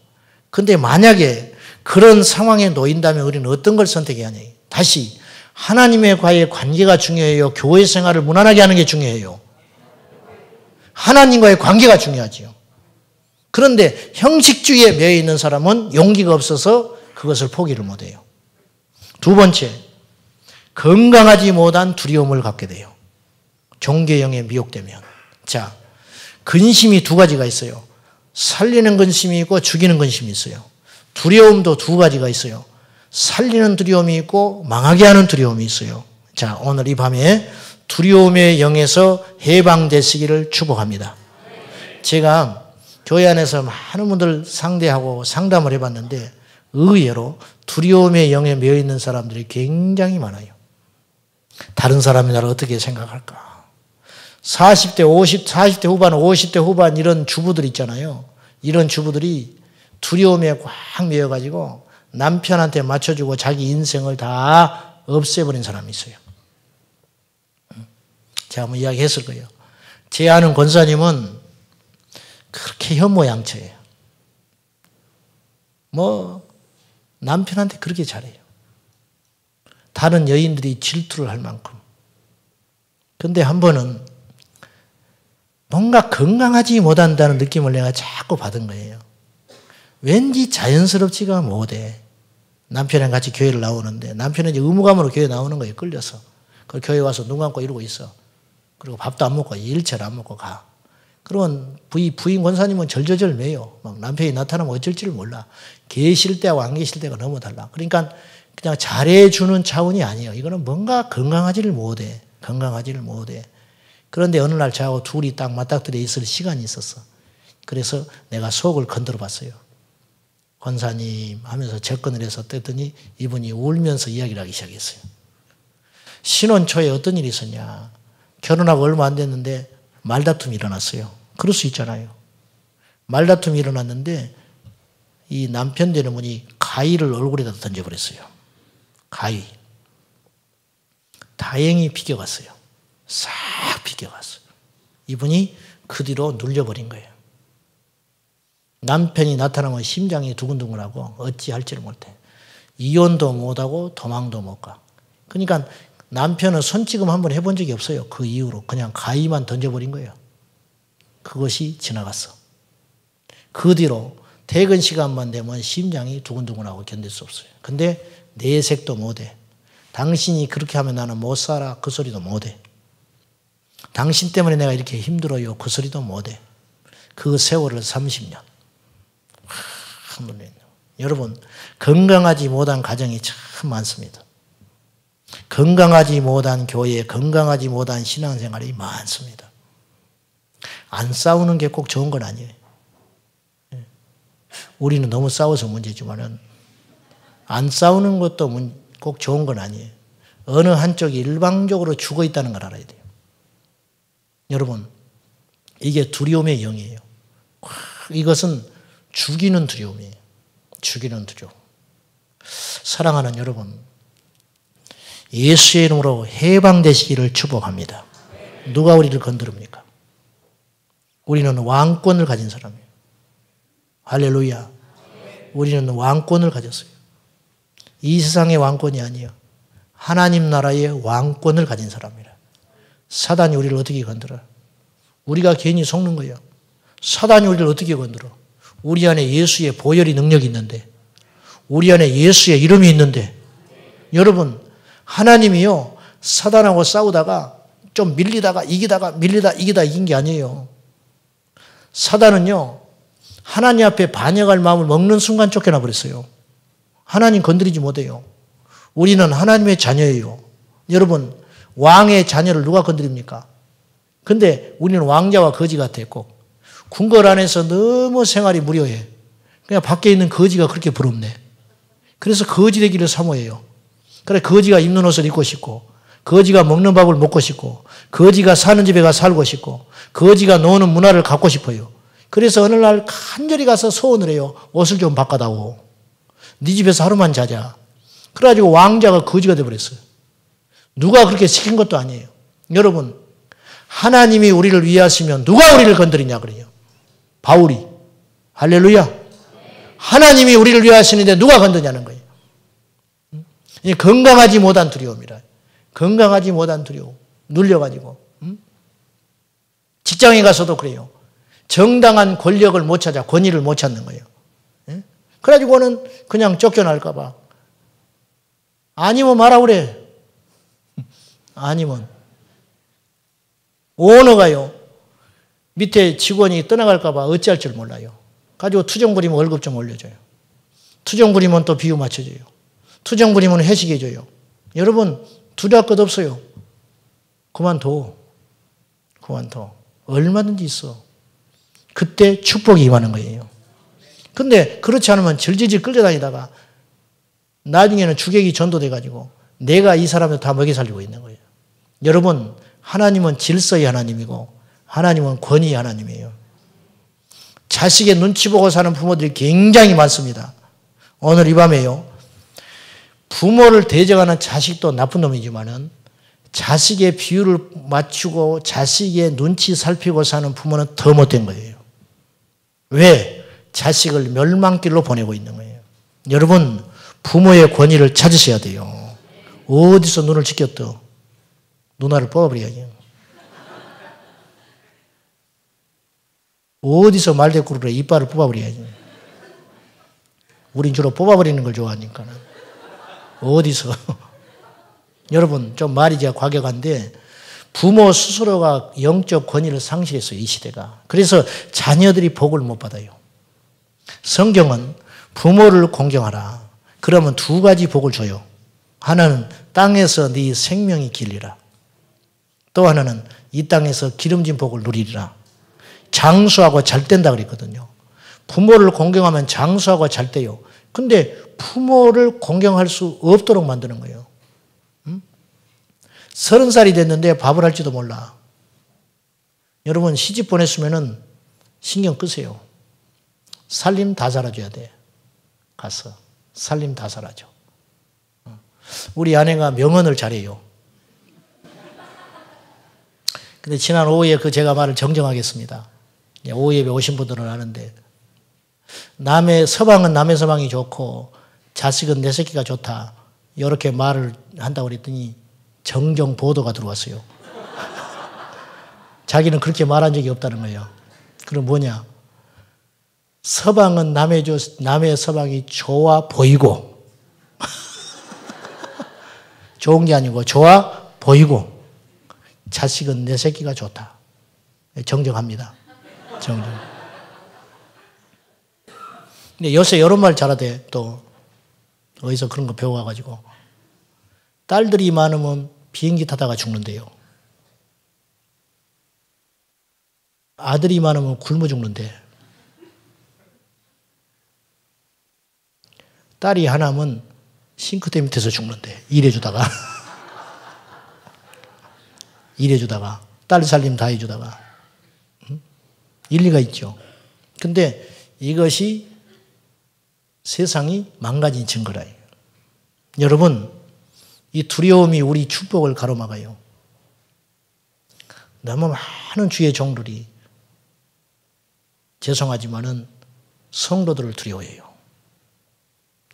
근데 만약에 그런 상황에 놓인다면 우리는 어떤 걸 선택해야 하냐. 다시 하나님과의 관계가 중요해요. 교회 생활을 무난하게 하는 게 중요해요. 하나님과의 관계가 중요하지요. 그런데 형식주의에 매여 있는 사람은 용기가 없어서 그것을 포기를 못해요. 두 번째, 건강하지 못한 두려움을 갖게 돼요. 종교의 영에 미혹되면. 자, 근심이 두 가지가 있어요. 살리는 근심이 있고 죽이는 근심이 있어요. 두려움도 두 가지가 있어요. 살리는 두려움이 있고 망하게 하는 두려움이 있어요. 자, 오늘 이 밤에 두려움의 영에서 해방되시기를 축복합니다. 제가 교회 안에서 많은 분들 상대하고 상담을 해봤는데 의외로 두려움의 영에 매여 있는 사람들이 굉장히 많아요. 다른 사람이 나를 어떻게 생각할까? 40대, 40대 후반, 50대 후반 이런 주부들 있잖아요. 이런 주부들이 두려움에 꽉 매여가지고 남편한테 맞춰주고 자기 인생을 다 없애버린 사람이 있어요. 제가 한번 이야기했을 거예요. 제 아는 권사님은 그렇게 현모양처예요. 남편한테 그렇게 잘해요. 다른 여인들이 질투를 할 만큼. 근데 한 번은 뭔가 건강하지 못한다는 느낌을 내가 자꾸 받은 거예요. 왠지 자연스럽지가 못해. 남편이랑 같이 교회를 나오는데 남편은 이제 의무감으로 교회 나오는 거예요. 끌려서. 그리고 교회 와서 눈 감고 이러고 있어. 그리고 밥도 안 먹고 일체를 안 먹고 가. 그러면 부인 권사님은 절절절 매요. 막 남편이 나타나면 어쩔 줄 몰라. 계실 때하고 안 계실 때가 너무 달라. 그러니까 그냥 잘해주는 차원이 아니에요. 이거는 뭔가 건강하지를 못해. 건강하지를 못해. 그런데 어느 날 저하고 둘이 딱 맞닥뜨려 있을 시간이 있었어. 그래서 내가 속을 건드려 봤어요. 권사님 하면서 접근을 해서 떼더니 이분이 울면서 이야기를 하기 시작했어요. 신혼 초에 어떤 일이 있었냐. 결혼하고 얼마 안 됐는데 말다툼이 일어났어요. 그럴 수 있잖아요. 말다툼이 일어났는데 이 남편 되는 분이 가위를 얼굴에다 던져버렸어요. 가위. 다행히 비껴갔어요. 싹 비껴갔어요. 이분이 그 뒤로 눌려버린 거예요. 남편이 나타나면 심장이 두근두근하고 어찌할지를 못해. 이혼도 못하고 도망도 못 가. 그러니까 남편은 손찌검 한번 해본 적이 없어요. 그 이후로 그냥 가위만 던져버린 거예요. 그것이 지나갔어. 그 뒤로 퇴근 시간만 되면 심장이 두근두근하고 견딜 수 없어요. 근데 내색도 못해. 당신이 그렇게 하면 나는 못 살아. 그 소리도 못해. 당신 때문에 내가 이렇게 힘들어요. 그 소리도 못해. 그 세월을 30년. 여러분, 건강하지 못한 가정이 참 많습니다. 건강하지 못한 교회, 건강하지 못한 신앙생활이 많습니다. 안 싸우는 게 꼭 좋은 건 아니에요. 우리는 너무 싸워서 문제지만은 안 싸우는 것도 꼭 좋은 건 아니에요. 어느 한쪽이 일방적으로 죽어 있다는 걸 알아야 돼요. 여러분, 이게 두려움의 영이에요. 이것은 죽이는 두려움이에요. 죽이는 두려움. 사랑하는 여러분, 예수의 이름으로 해방되시기를 축복합니다. 누가 우리를 건드립니까? 우리는 왕권을 가진 사람이에요. 할렐루야. 우리는 왕권을 가졌어요. 이 세상의 왕권이 아니에요. 하나님 나라의 왕권을 가진 사람이라. 사단이 우리를 어떻게 건드려? 우리가 괜히 속는 거예요. 사단이 우리를 어떻게 건드려? 우리 안에 예수의 보혈이 능력이 있는데, 우리 안에 예수의 이름이 있는데, 여러분, 하나님이요, 사단하고 싸우다가 좀 밀리다가 이기다가 밀리다 이기다 이긴 게 아니에요. 사단은요, 하나님 앞에 반역할 마음을 먹는 순간 쫓겨나 버렸어요. 하나님 건드리지 못해요. 우리는 하나님의 자녀예요. 여러분, 왕의 자녀를 누가 건드립니까? 근데 우리는 왕자와 거지 같아 꼭. 궁궐 안에서 너무 생활이 무료해. 그냥 밖에 있는 거지가 그렇게 부럽네. 그래서 거지 되기를 사모해요. 그래, 거지가 입는 옷을 입고 싶고, 거지가 먹는 밥을 먹고 싶고, 거지가 사는 집에 가 살고 싶고, 거지가 노는 문화를 갖고 싶어요. 그래서 어느 날 간절히 가서 소원을 해요. 옷을 좀 바꿔다오. 네 집에서 하루만 자자. 그래가지고 왕자가 거지가 돼버렸어요. 누가 그렇게 시킨 것도 아니에요. 여러분, 하나님이 우리를 위하시면 누가 우리를 건드리냐 그래요. 바울이. 할렐루야. 하나님이 우리를 위하시는데 누가 건드냐는 거예요. 건강하지 못한 두려움이라. 건강하지 못한 두려움. 눌려가지고. 직장에 가서도 그래요. 정당한 권력을 못 찾아. 권위를 못 찾는 거예요. 그래가지고는 그냥 쫓겨날까 봐. 아니면 말아 그래. 아니면 오너가요. 밑에 직원이 떠나갈까 봐 어찌할 줄 몰라요. 가지고 투정 부리면 월급 좀 올려줘요. 투정 부리면 또 비유 맞춰줘요. 투정 부리면 회식해줘요. 여러분 두려울 것 없어요. 그만둬. 얼마든지 있어. 그때 축복이 임하는 거예요. 근데 그렇지 않으면 질질질 끌려다니다가 나중에는 주객이 전도돼가지고 내가 이 사람을 다 먹여 살리고 있는 거예요. 여러분 하나님은 질서의 하나님이고 하나님은 권위의 하나님이에요. 자식의 눈치 보고 사는 부모들이 굉장히 많습니다. 오늘 이 밤에요. 부모를 대적하는 자식도 나쁜 놈이지만은 자식의 비율을 맞추고 자식의 눈치 살피고 사는 부모는 더 못된 거예요. 왜? 자식을 멸망길로 보내고 있는 거예요. 여러분 부모의 권위를 찾으셔야 돼요. 어디서 눈을 지켰더? 누나를 뽑아버려야지. 어디서 말대꾸를 해? 이빨을 뽑아버려야지. 우린 주로 뽑아버리는 걸 좋아하니까. 어디서? 여러분 좀 말이 제가 과격한데 부모 스스로가 영적 권위를 상실했어요. 이 시대가. 그래서 자녀들이 복을 못 받아요. 성경은 부모를 공경하라. 그러면 두 가지 복을 줘요. 하나는 땅에서 네 생명이 길리라. 또 하나는 이 땅에서 기름진 복을 누리리라. 장수하고 잘 된다 그랬거든요. 부모를 공경하면 장수하고 잘 돼요. 근데 부모를 공경할 수 없도록 만드는 거예요. 30살이 됐는데 밥을 할지도 몰라. 여러분 시집 보냈으면은 신경 끄세요. 살림 다 살아줘야 돼. 가서 살림 다 살아줘. 우리 아내가 명언을 잘해요. 근데 지난 오후에 제가 말을 정정하겠습니다. 오후 예배 오신 분들은 아는데 서방은 남의 서방이 좋고 자식은 내 새끼가 좋다. 이렇게 말을 한다고 그랬더니 정정 보도가 들어왔어요. 자기는 그렇게 말한 적이 없다는 거예요. 그럼 뭐냐? 서방은 남의 서방이 좋아 보이고 좋은 게 아니고 좋아 보이고 자식은 내 새끼가 좋다. 정정합니다. 정정. 근데 요새 이런 말 잘하대. 또 어디서 그런 거 배워가지고 딸들이 많으면 비행기 타다가 죽는데요. 아들이 많으면 굶어 죽는데 딸이 하나면 싱크대 밑에서 죽는데 일해주다가 딸 살림 다 해주다가 일리가 있죠. 근데 이것이 세상이 망가진 증거라. 여러분 이 두려움이 우리 축복을 가로막아요. 너무 많은 주의 종들이 죄송하지만은 성도들을 두려워해요.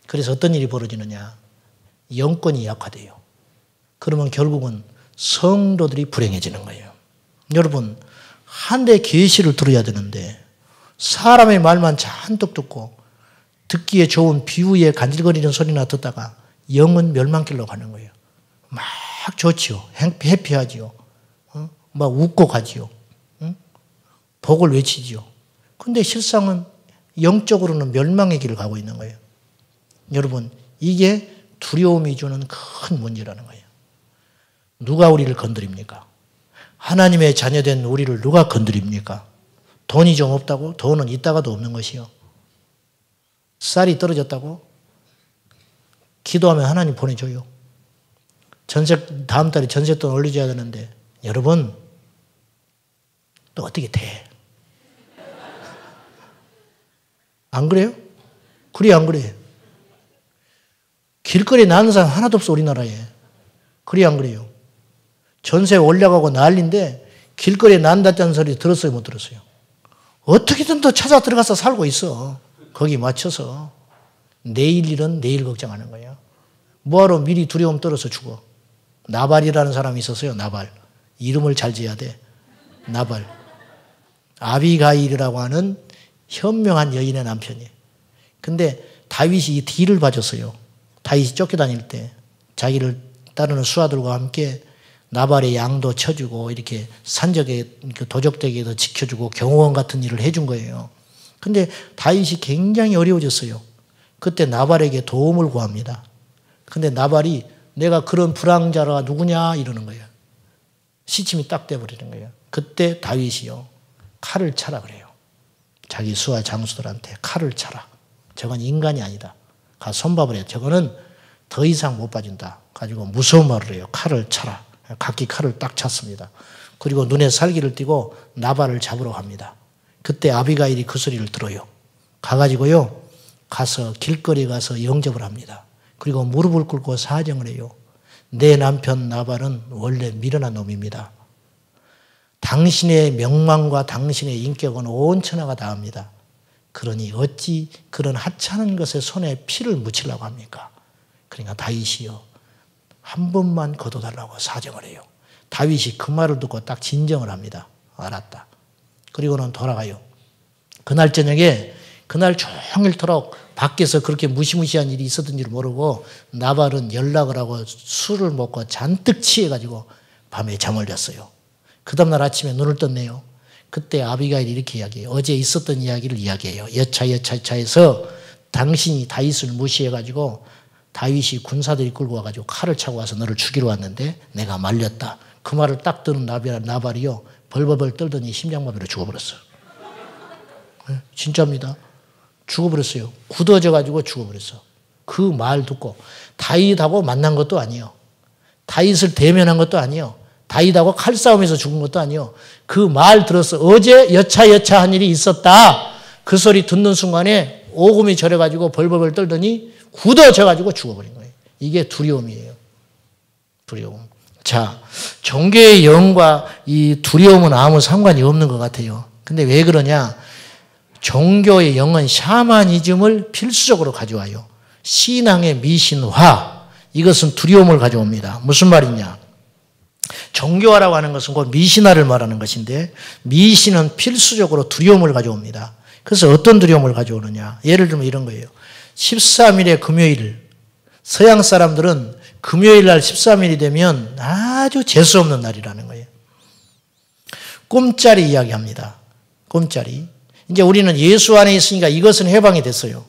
그래서 어떤 일이 벌어지느냐? 영권이 약화돼요. 그러면 결국은 성도들이 불행해지는 거예요. 여러분 한 대 계시를 들어야 되는데 사람의 말만 잔뜩 듣고 듣기에 좋은 비유에 간질거리는 소리나 듣다가 영은 멸망길로 가는 거예요. 막 좋지요. 해피하지요. 막 웃고 가지요. 복을 외치지요. 근데 실상은 영적으로는 멸망의 길을 가고 있는 거예요. 여러분 이게 두려움이 주는 큰 문제라는 거예요. 누가 우리를 건드립니까? 하나님의 자녀된 우리를 누가 건드립니까? 돈이 좀 없다고? 돈은 있다가도 없는 것이요. 쌀이 떨어졌다고? 기도하면 하나님 보내줘요. 다음 달에 전세돈 올려줘야 되는데 여러분 또 어떻게 돼? 안 그래요? 그래 안 그래? 길거리에 나는 사람 하나도 없어 우리나라에. 그래 안 그래요? 전세 올라가고 난리인데 길거리에 난다는 소리 들었어요 못 들었어요? 어떻게든 더 찾아 들어가서 살고 있어. 거기 맞춰서. 내일 일은 내일 걱정하는 거예요. 뭐하러 미리 두려움 떨어서 죽어. 나발이라는 사람이 있었어요. 나발. 이름을 잘 지어야 돼. 나발. 아비가일이라고 하는 현명한 여인의 남편이에요. 근데 다윗이 이 뒤를 봐줬어요. 다윗이 쫓겨다닐 때 자기를 따르는 수하들과 함께 나발의 양도 쳐주고 이렇게 산적의 도적되게도 지켜주고 경호원 같은 일을 해준 거예요. 근데 다윗이 굉장히 어려워졌어요. 그때 나발에게 도움을 구합니다. 근데 나발이 내가 그런 불황자가 누구냐 이러는 거예요. 시침이 딱 돼버리는 거예요. 그때 다윗이요, 칼을 차라 그래요. 자기 수하 장수들한테 칼을 차라. 저건 인간이 아니다. 가 손밥을 해요. 저거는 더 이상 못 봐준다. 가지고 무서운 말을 해요. 칼을 차라. 각기 칼을 딱 찼습니다. 그리고 눈에 살기를 띠고 나발을 잡으러 갑니다. 그때 아비가일이 그 소리를 들어요. 가가지고요, 가서 길거리에 가서 영접을 합니다. 그리고 무릎을 꿇고 사정을 해요. 내 남편 나발은 원래 미련한 놈입니다. 당신의 명망과 당신의 인격은 온 천하가 다 압니다. 그러니 어찌 그런 하찮은 것에 손에 피를 묻히려고 합니까? 그러니까 다윗이요, 한 번만 거둬달라고 사정을 해요. 다윗이 그 말을 듣고 딱 진정을 합니다. 알았다. 그리고는 돌아가요. 그날 저녁에, 그날 종일토록 밖에서 그렇게 무시무시한 일이 있었던 줄 모르고 나발은 연락을 하고 술을 먹고 잔뜩 취해가지고 밤에 잠을 잤어요. 그 다음날 아침에 눈을 떴네요. 그때 아비가일이 이렇게 이야기해요. 어제 있었던 이야기를 이야기해요. 여차여차해서 당신이 다윗을 무시해가지고 다윗이 군사들이 끌고 와가지고 칼을 차고 와서 너를 죽이러 왔는데 내가 말렸다. 그 말을 딱 듣는 나발이요, 벌벌벌 떨더니 심장마비로 죽어버렸어요. 진짜입니다. 죽어버렸어요. 굳어져가지고 죽어버렸어. 그 말 듣고 다윗하고 만난 것도 아니에요. 다윗을 대면한 것도 아니에요. 다윗하고 칼싸움에서 죽은 것도 아니에요. 그 말 들었어. 어제 여차여차한 일이 있었다. 그 소리 듣는 순간에 오금이 저려가지고 벌벌벌 떨더니 굳어져가지고 죽어버린 거예요. 이게 두려움이에요. 두려움. 자, 종교의 영과 이 두려움은 아무 상관이 없는 것 같아요. 근데 왜 그러냐? 종교의 영은 샤머니즘을 필수적으로 가져와요. 신앙의 미신화, 이것은 두려움을 가져옵니다. 무슨 말이냐? 종교화라고 하는 것은 곧 미신화를 말하는 것인데, 미신은 필수적으로 두려움을 가져옵니다. 그래서 어떤 두려움을 가져오느냐? 예를 들면 이런 거예요. 13일의 금요일, 서양 사람들은 금요일 날 13일이 되면 아주 재수없는 날이라는 거예요. 꿈자리 이야기합니다. 꿈자리. 이제 우리는 예수 안에 있으니까 이것은 해방이 됐어요.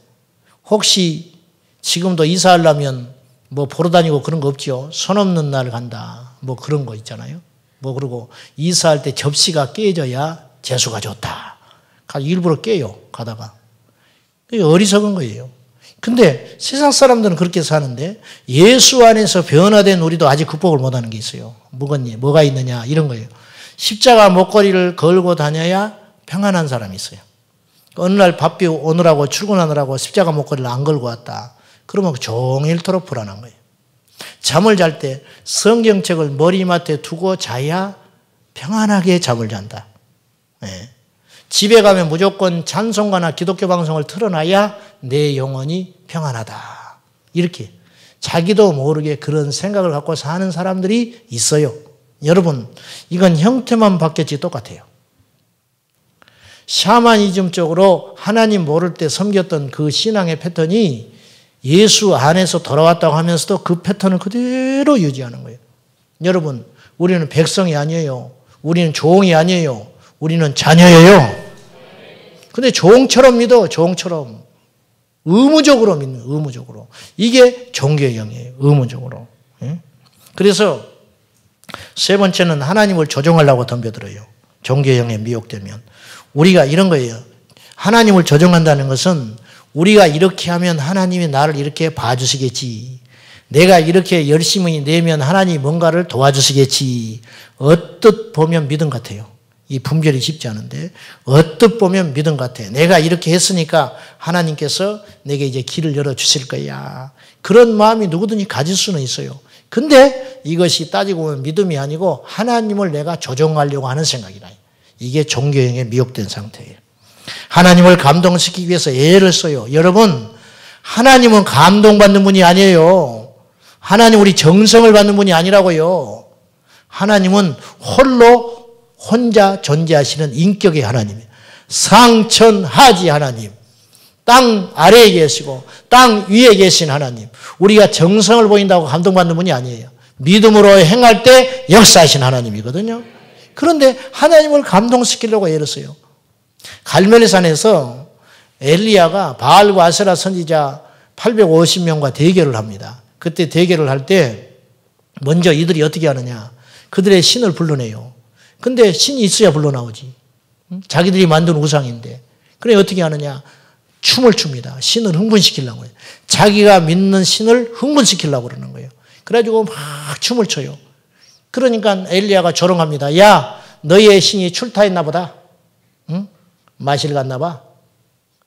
혹시 지금도 이사하려면 뭐 보러 다니고 그런 거 없죠. 손 없는 날 간다. 뭐 그런 거 있잖아요. 뭐 그러고 이사할 때 접시가 깨져야 재수가 좋다. 일부러 깨요. 가다가. 어리석은 거예요. 근데 세상 사람들은 그렇게 사는데 예수 안에서 변화된 우리도 아직 극복을 못하는 게 있어요. 뭐가 있느냐 이런 거예요. 십자가 목걸이를 걸고 다녀야 평안한 사람이 있어요. 어느 날 바삐 오느라고 출근하느라고 십자가 목걸이를 안 걸고 왔다. 그러면 종일토록 불안한 거예요. 잠을 잘 때 성경책을 머리맡에 두고 자야 평안하게 잠을 잔다. 네. 집에 가면 무조건 찬송가나 기독교 방송을 틀어놔야 내 영혼이 평안하다. 이렇게 자기도 모르게 그런 생각을 갖고 사는 사람들이 있어요. 여러분, 이건 형태만 바뀌었지 똑같아요. 샤머니즘 쪽으로 하나님 모를 때 섬겼던 그 신앙의 패턴이 예수 안에서 돌아왔다고 하면서도 그 패턴을 그대로 유지하는 거예요. 여러분, 우리는 백성이 아니에요. 우리는 종이 아니에요. 우리는 자녀예요. 근데 종처럼 믿어, 종처럼. 의무적으로 믿는, 의무적으로. 이게 종교의 영이에요. 의무적으로. 그래서 세 번째는 하나님을 조종하려고 덤벼들어요. 종교의 영에 미혹되면. 우리가 이런 거예요. 하나님을 조종한다는 것은 우리가 이렇게 하면 하나님이 나를 이렇게 봐주시겠지. 내가 이렇게 열심히 내면 하나님이 뭔가를 도와주시겠지. 언뜻 보면 믿음 같아요. 이 분별이 쉽지 않은데 언뜻 보면 믿음 같아. 내가 이렇게 했으니까 하나님께서 내게 이제 길을 열어주실 거야. 그런 마음이 누구든지 가질 수는 있어요. 근데 이것이 따지고 보면 믿음이 아니고 하나님을 내가 조종하려고 하는 생각이라. 이게 종교형에 미혹된 상태예요. 하나님을 감동시키기 위해서 애를 써요. 여러분, 하나님은 감동받는 분이 아니에요. 하나님 우리 정성을 받는 분이 아니라고요. 하나님은 홀로 혼자 존재하시는 인격의 하나님이에요. 상천하지 하나님. 땅 아래에 계시고 땅 위에 계신 하나님. 우리가 정성을 보인다고 감동받는 분이 아니에요. 믿음으로 행할 때 역사하신 하나님이거든요. 그런데 하나님을 감동시키려고 애를 어요. 갈멜산에서 엘리야가 바알과 아세라 선지자 850명과 대결을 합니다. 그때 대결을 할 때 먼저 이들이 어떻게 하느냐. 그들의 신을 불러내요. 근데 신이 있어야 불러나오지. 자기들이 만든 우상인데. 그래 어떻게 하느냐. 춤을 춥니다. 신을 흥분시키려고 해요. 자기가 믿는 신을 흥분시키려고 그러는 거예요. 그래가지고 막 춤을 춰요. 그러니까 엘리야가 조롱합니다. 야, 너희의 신이 출타했나 보다. 응? 마실 갔나 봐.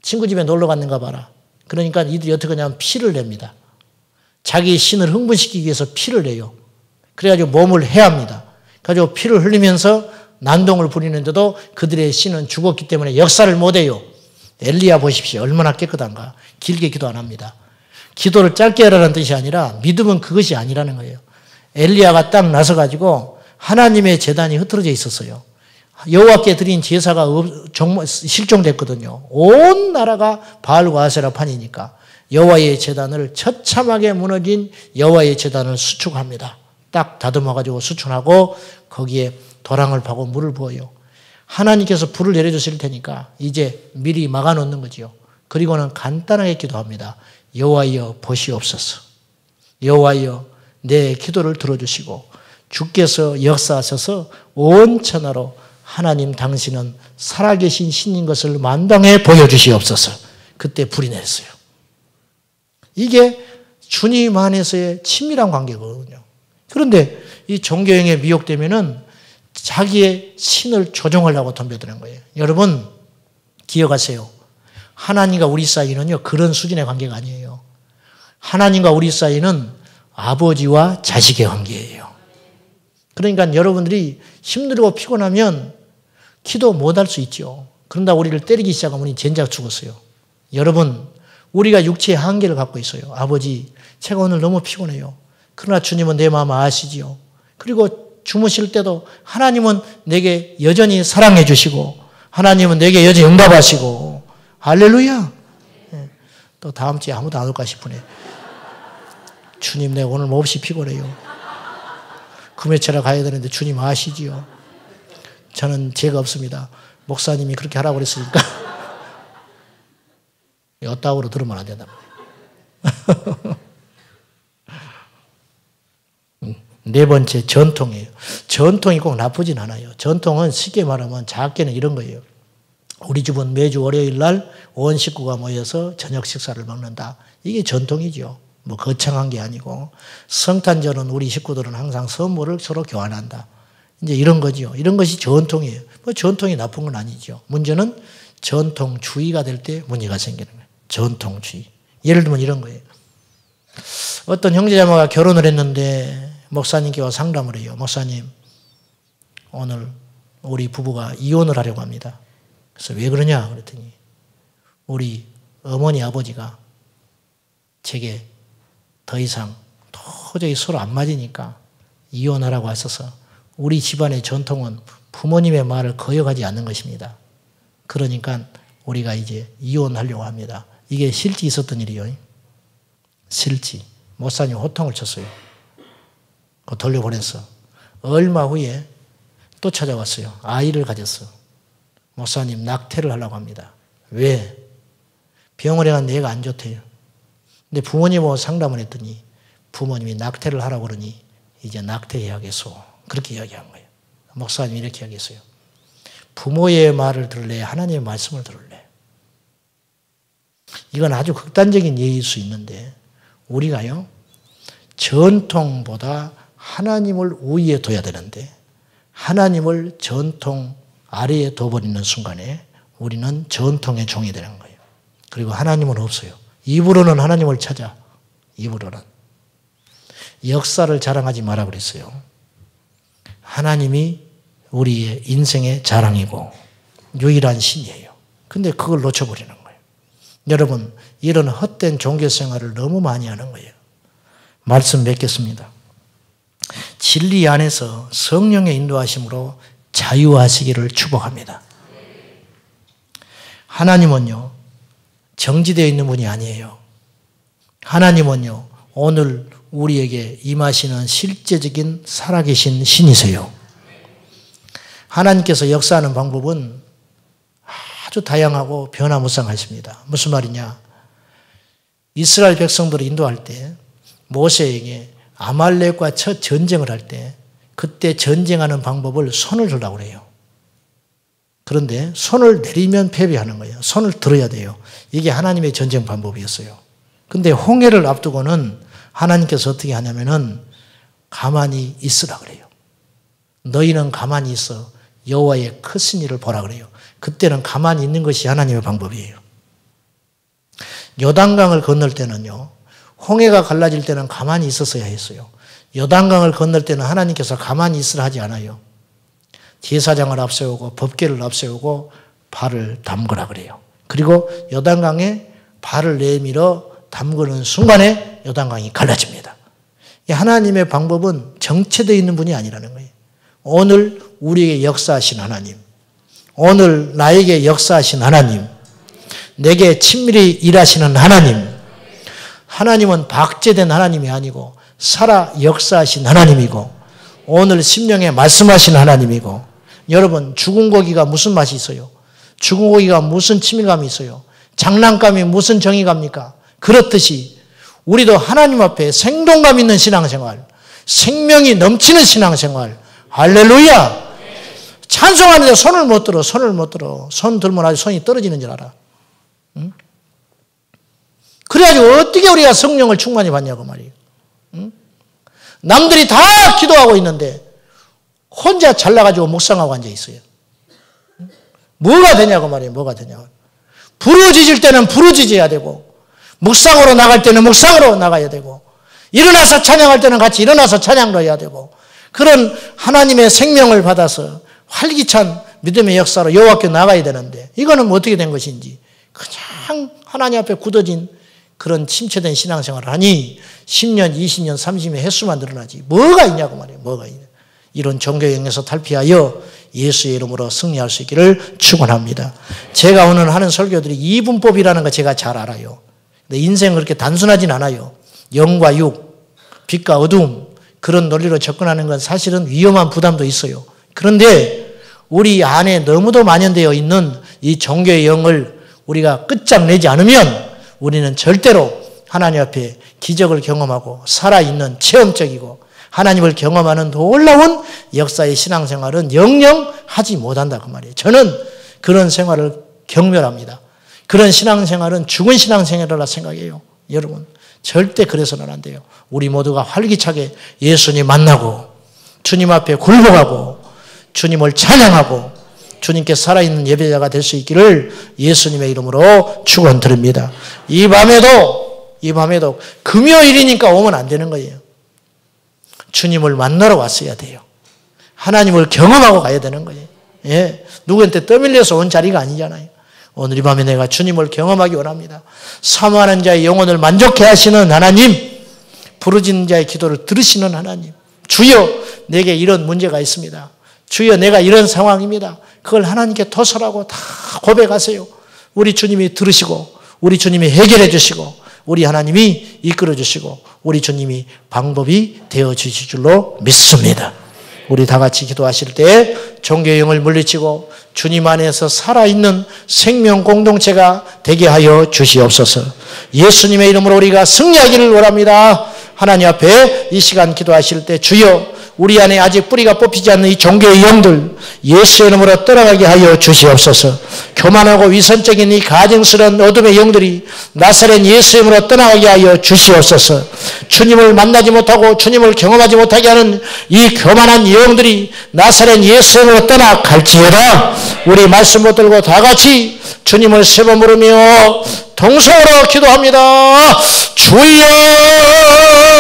친구 집에 놀러 갔는가 봐라. 그러니까 이들이 어떻게 하냐면 피를 냅니다. 자기 신을 흥분시키기 위해서 피를 내요. 그래가지고 몸을 해합니다. 그래가지고 피를 흘리면서 난동을 부리는데도 그들의 신은 죽었기 때문에 역사를 못해요. 엘리야 보십시오. 얼마나 깨끗한가. 길게 기도 안 합니다. 기도를 짧게 하라는 뜻이 아니라 믿음은 그것이 아니라는 거예요. 엘리야가 딱 나서가지고 하나님의 제단이 흩어져 있었어요. 여호와께 드린 제사가 실종됐거든요. 온 나라가 바알과 아세라 판이니까 여호와의 제단을 처참하게 무너진 여호와의 제단을 수축합니다. 딱 다듬어가지고 수축하고 거기에 도랑을 파고 물을 부어요. 하나님께서 불을 내려주실 테니까 이제 미리 막아놓는 거지요. 그리고는 간단하게 기도합니다. 여호와여 보시옵소서. 여호와여 내 기도를 들어주시고 주께서 역사하셔서 온 천하로 하나님 당신은 살아계신 신인 것을 만당해 보여주시옵소서. 그때 불이 내렸어요. 이게 주님 안에서의 친밀한 관계거든요. 그런데 이 종교행에 미혹되면은 자기의 신을 조종하려고 덤벼드는 거예요. 여러분 기억하세요. 하나님과 우리 사이는요 그런 수준의 관계가 아니에요. 하나님과 우리 사이는 아버지와 자식의 관계예요. 그러니까 여러분들이 힘들고 피곤하면 기도 못할 수 있죠. 그런다 우리를 때리기 시작하면 젠장 죽었어요. 여러분 우리가 육체의 한계를 갖고 있어요. 아버지 제가 오늘 너무 피곤해요. 그러나 주님은 내 마음 아시지요. 그리고 주무실 때도 하나님은 내게 여전히 사랑해 주시고 하나님은 내게 여전히 응답하시고 할렐루야. 또 다음 주에 아무도 안 올까 싶으네. 주님 내가 오늘 몹시 피곤해요. 금요일에 가야 되는데 주님 아시지요. 저는 죄가 없습니다. 목사님이 그렇게 하라고 그랬으니까 엿다구로 들으면 안 된다. 네 번째 전통이에요. 전통이 꼭 나쁘진 않아요. 전통은 쉽게 말하면 작게는 이런 거예요. 우리 집은 매주 월요일 날 온 식구가 모여서 저녁 식사를 먹는다. 이게 전통이죠. 뭐 거창한 게 아니고 성탄절은 우리 식구들은 항상 선물을 서로 교환한다. 이제 이런 거죠. 이런 것이 전통이에요. 뭐 전통이 나쁜 건 아니죠. 문제는 전통주의가 될 때 문제가 생기는 거예요. 전통주의. 예를 들면 이런 거예요. 어떤 형제자매가 결혼을 했는데 목사님께 와 상담을 해요. 목사님, 오늘 우리 부부가 이혼을 하려고 합니다. 그래서 왜 그러냐 그랬더니 우리 어머니 아버지가 제게 더 이상 도저히 서로 안 맞으니까 이혼하라고 하셔서 우리 집안의 전통은 부모님의 말을 거역하지 않는 것입니다. 그러니까 우리가 이제 이혼하려고 합니다. 이게 실제 있었던 일이에요. 실제. 목사님 호통을 쳤어요. 돌려보냈어. 얼마 후에 또 찾아왔어요. 아이를 가졌어. 목사님 낙태를 하려고 합니다. 왜? 병원에 간 내가 안 좋대요. 근데 부모님하고 상담을 했더니 부모님이 낙태를 하라고 그러니 이제 낙태해야겠소. 그렇게 이야기한 거예요. 목사님이 이렇게 이야기했어요. 부모의 말을 들을래? 하나님의 말씀을 들을래? 이건 아주 극단적인 예일 수 있는데 우리가요 전통보다 하나님을 우위에 둬야 되는데 하나님을 전통 아래에 둬버리는 순간에 우리는 전통의 종이 되는 거예요. 그리고 하나님은 없어요. 입으로는 하나님을 찾아. 입으로는. 역사를 자랑하지 마라 그랬어요. 하나님이 우리의 인생의 자랑이고 유일한 신이에요. 근데 그걸 놓쳐버리는 거예요. 여러분 이런 헛된 종교 생활을 너무 많이 하는 거예요. 말씀 맺겠습니다. 진리 안에서 성령의 인도하심으로 자유하시기를 축복합니다. 하나님은요 정지되어 있는 분이 아니에요. 하나님은요 오늘 우리에게 임하시는 실제적인 살아계신 신이세요. 하나님께서 역사하는 방법은 아주 다양하고 변화무쌍하십니다. 무슨 말이냐? 이스라엘 백성들을 인도할 때 모세에게 아말렉과 첫 전쟁을 할 때 그때 전쟁하는 방법을 손을 들라고 그래요. 그런데 손을 내리면 패배하는 거예요. 손을 들어야 돼요. 이게 하나님의 전쟁 방법이었어요. 근데 홍해를 앞두고는 하나님께서 어떻게 하냐면은 가만히 있으라 그래요. 너희는 가만히 있어 여호와의 크신 일을 보라 그래요. 그때는 가만히 있는 것이 하나님의 방법이에요. 요단강을 건널 때는요, 홍해가 갈라질 때는 가만히 있었어야 했어요. 요단강을 건널 때는 하나님께서 가만히 있으라 하지 않아요. 제사장을 앞세우고 법궤를 앞세우고 발을 담그라 그래요. 그리고 요단강에 발을 내밀어 담그는 순간에 요단강이 갈라집니다. 하나님의 방법은 정체되어 있는 분이 아니라는 거예요. 오늘 우리에게 역사하신 하나님, 오늘 나에게 역사하신 하나님, 내게 친밀히 일하시는 하나님, 하나님은 박제된 하나님이 아니고 살아 역사하신 하나님이고 오늘 심령에 말씀하신 하나님이고, 여러분 죽은 고기가 무슨 맛이 있어요? 죽은 고기가 무슨 친밀감이 있어요? 장난감이 무슨 정의감입니까? 그렇듯이 우리도 하나님 앞에 생동감 있는 신앙생활, 생명이 넘치는 신앙생활, 할렐루야! 찬송하는데 손을 못 들어. 손 들면 아주 손이 떨어지는 줄 알아. 응? 그래가지고 어떻게 우리가 성령을 충만히 받냐고 말이에요. 응? 남들이 다 기도하고 있는데 혼자 잘나가지고 묵상하고 앉아있어요. 뭐가 되냐고 말이에요. 뭐가 되냐고. 부르짖을 때는 부르짖어야 되고, 묵상으로 나갈 때는 묵상으로 나가야 되고, 일어나서 찬양할 때는 같이 일어나서 찬양도 해야 되고, 그런 하나님의 생명을 받아서 활기찬 믿음의 역사로 여호와께 나가야 되는데, 이거는 뭐 어떻게 된 것인지 그냥 하나님 앞에 굳어진 그런 침체된 신앙생활을 하니 10년, 20년, 30년 횟수만 늘어나지 뭐가 있냐고 말이에요. 뭐가 있냐. 이런 종교형에서 탈피하여 예수의 이름으로 승리할 수 있기를 축원합니다. 제가 오늘 하는 설교들이 이분법이라는 거 제가 잘 알아요. 근데 인생은 그렇게 단순하진 않아요. 영과 육, 빛과 어두움, 그런 논리로 접근하는 건 사실은 위험한 부담도 있어요. 그런데 우리 안에 너무도 만연되어 있는 이 종교의 영을 우리가 끝장내지 않으면 우리는 절대로 하나님 앞에 기적을 경험하고 살아있는 체험적이고 하나님을 경험하는 놀라운 역사의 신앙생활은 영영 하지 못한다 그 말이에요. 저는 그런 생활을 경멸합니다. 그런 신앙생활은 죽은 신앙생활이라 생각해요. 여러분 절대 그래서는 안 돼요. 우리 모두가 활기차게 예수님 만나고 주님 앞에 굴복하고 주님을 찬양하고 주님께 살아있는 예배자가 될 수 있기를 예수님의 이름으로 축원드립니다. 이 밤에도 금요일이니까 오면 안 되는 거예요. 주님을 만나러 왔어야 돼요. 하나님을 경험하고 가야 되는 거예요. 예, 누구한테 떠밀려서 온 자리가 아니잖아요. 오늘 이 밤에 내가 주님을 경험하기 원합니다. 사모하는 자의 영혼을 만족해 하시는 하나님, 부르짖는 자의 기도를 들으시는 하나님, 주여 내게 이런 문제가 있습니다. 주여 내가 이런 상황입니다. 그걸 하나님께 토설하고 다 고백하세요. 우리 주님이 들으시고 우리 주님이 해결해 주시고 우리 하나님이 이끌어 주시고 우리 주님이 방법이 되어 주실 줄로 믿습니다. 우리 다 같이 기도하실 때 종교의 영을 물리치고 주님 안에서 살아있는 생명 공동체가 되게 하여 주시옵소서. 예수님의 이름으로 우리가 승리하기를 원합니다. 하나님 앞에 이 시간 기도하실 때 주여 우리 안에 아직 뿌리가 뽑히지 않는 이 종교의 영들 예수의 이름으로 떠나가게 하여 주시옵소서. 교만하고 위선적인 이 가증스러운 어둠의 영들이 나사렛 예수의 이름으로 떠나가게 하여 주시옵소서. 주님을 만나지 못하고 주님을 경험하지 못하게 하는 이 교만한 영들이 나사렛 예수의 이름으로 떠나갈지어다. 우리 말씀 붙들고 다 같이 주님을 세 번 부르며 동성으로 기도합니다. 주여